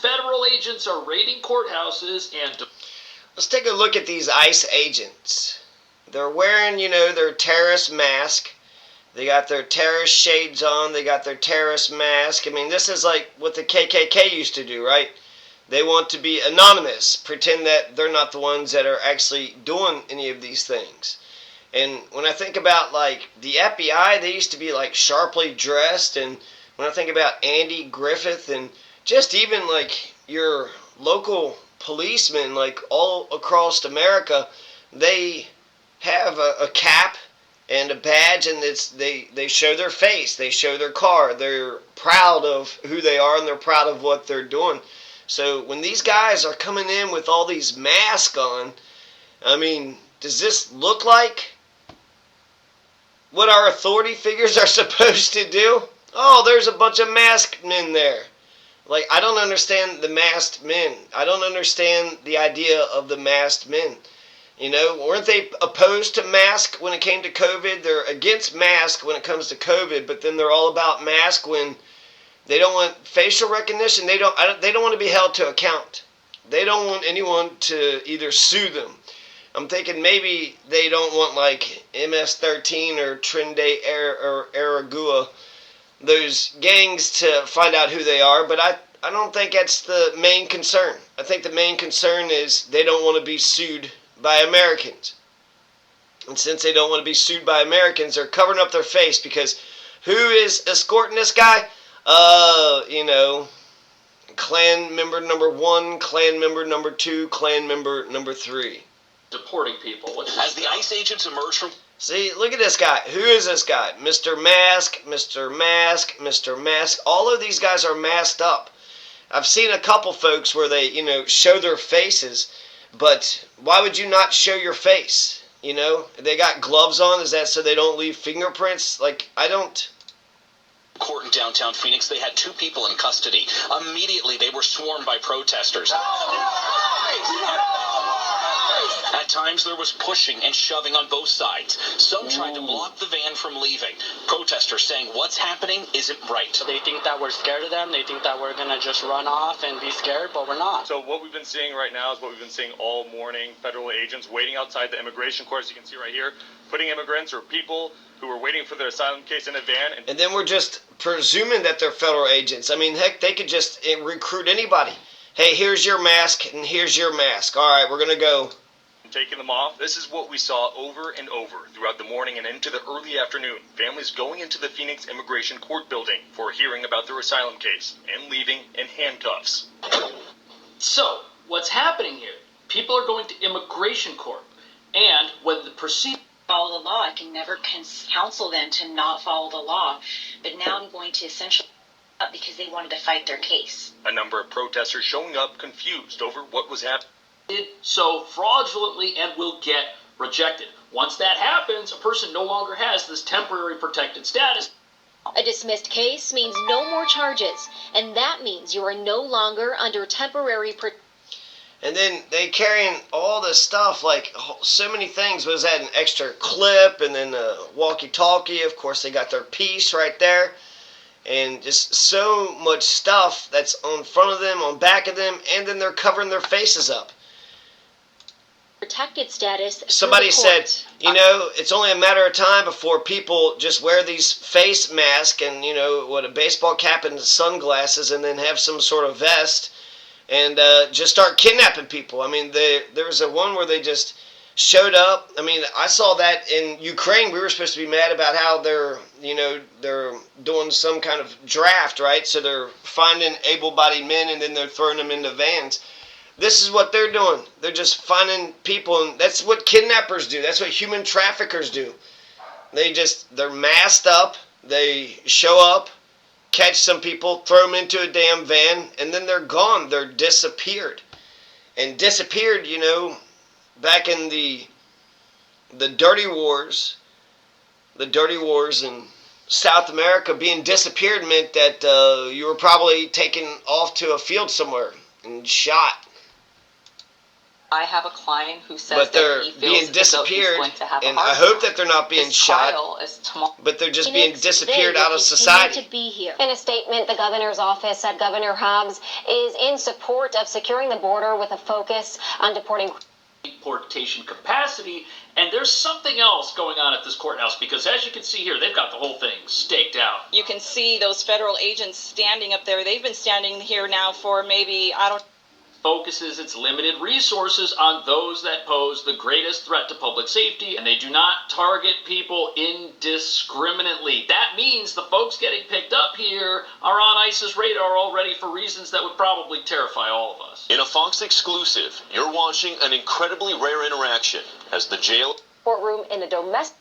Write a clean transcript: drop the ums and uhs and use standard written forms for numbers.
federal agents are raiding courthouses and... Let's take a look at these ICE agents. They're wearing, their terrorist mask. They got their terrorist shades on. They got their terrorist mask. I mean, this is like what the KKK used to do, right? They want to be anonymous, pretend that they're not the ones that are actually doing any of these things. And when I think about, like, the FBI, they used to be, like, sharply dressed. And when I think about Andy Griffith and just even, like, your local policemen, like, all across America, they have a cap and a badge, and they show their face, they show their car. They're proud of who they are, and they're proud of what they're doing. So when these guys are coming in with all these masks on, I mean, does this look like what our authority figures are supposed to do? Oh, there's a bunch of masked men there. Like, I don't understand the masked men. I don't understand the idea of the masked men. Weren't they opposed to mask when it came to COVID? They're against mask when it comes to COVID, but then they're all about mask when they don't want facial recognition. They don't want to be held to account. They don't want anyone to either sue them. I'm thinking maybe they don't want like MS-13 or Trinidad or Aragua, those gangs, to find out who they are, but I don't think that's the main concern. I think the main concern is they don't want to be sued by Americans. And since they don't want to be sued by Americans, they're covering up their face, because who is escorting this guy? Clan member number 1, clan member number 2, clan member number 3. Deporting people. As the ICE agents emerge from... See, look at this guy. Who is this guy? Mr. Mask, Mr. Mask, Mr. Mask. All of these guys are masked up. I've seen a couple folks where they, show their faces, but why would you not show your face? They got gloves on. Is that so they don't leave fingerprints? Like, I don't... Court in downtown Phoenix, they had 2 people in custody. Immediately, they were swarmed by protesters. At times, there was pushing and shoving on both sides. Some tried to block the van from leaving. Protesters saying what's happening isn't right. They think that we're scared of them. They think that we're going to just run off and be scared, but we're not. So what we've been seeing right now is what we've been seeing all morning. Federal agents waiting outside the immigration court, as you can see right here, putting immigrants or people who were waiting for their asylum case in a van. And then we're just presuming that they're federal agents. I mean, heck, they could just recruit anybody. Hey, here's your mask, and here's your mask. All right, we're going to go. Taking them off. This is what we saw over and over throughout the morning and into the early afternoon. Families going into the Phoenix Immigration Court building for a hearing about their asylum case and leaving in handcuffs. So, what's happening here? People are going to immigration court, and when the proceedings follow the law, I can never counsel them to not follow the law, but now I'm going to essentially up because they wanted to fight their case. A number of protesters showing up confused over what was happening. did so fraudulently and will get rejected. Once that happens, a person no longer has this temporary protected status. A dismissed case means no more charges, and that means you are no longer under temporary protection. And then they carrying all this stuff, like so many things. Was that an extra clip and then a walkie-talkie? Of course, they got their piece right there. And just so much stuff that's on front of them, on back of them, and then they're covering their faces up. Protected status. Somebody said, you know, it's only a matter of time before people just wear these face masks and, you know, what, a baseball cap and sunglasses, and then have some sort of vest and just start kidnapping people. I mean, there was a one where they just showed up. I mean, I saw that in Ukraine. We were supposed to be mad about how they're doing some kind of draft, right? So they're finding able-bodied men and then they're throwing them into vans. This is what they're doing. They're just finding people, and that's what kidnappers do. That's what human traffickers do. They're masked up. They show up, catch some people, throw them into a damn van, and then they're gone. They're disappeared. And disappeared, you know, back in the dirty wars in South America, being disappeared meant that you were probably taken off to a field somewhere and shot. I have a client who says but they're that he feels being as though he's disappeared, going to have a and heart I hope attack. that they're not being His shot, trial is tomorrow. but they're just being disappeared They out will of continue society. to be here. In a statement, the governor's office said Governor Hobbs is in support of securing the border with a focus on deporting Deportation capacity, and there's something else going on at this courthouse because, as you can see here, they've got the whole thing staked out. You can see those federal agents standing up there. They've been standing here now for maybe, Focuses its limited resources on those that pose the greatest threat to public safety, and they do not target people indiscriminately. That means the folks getting picked up here are on ISIS radar already for reasons that would probably terrify all of us. In a Fox exclusive, you're watching an incredibly rare interaction as the jail courtroom in a domestic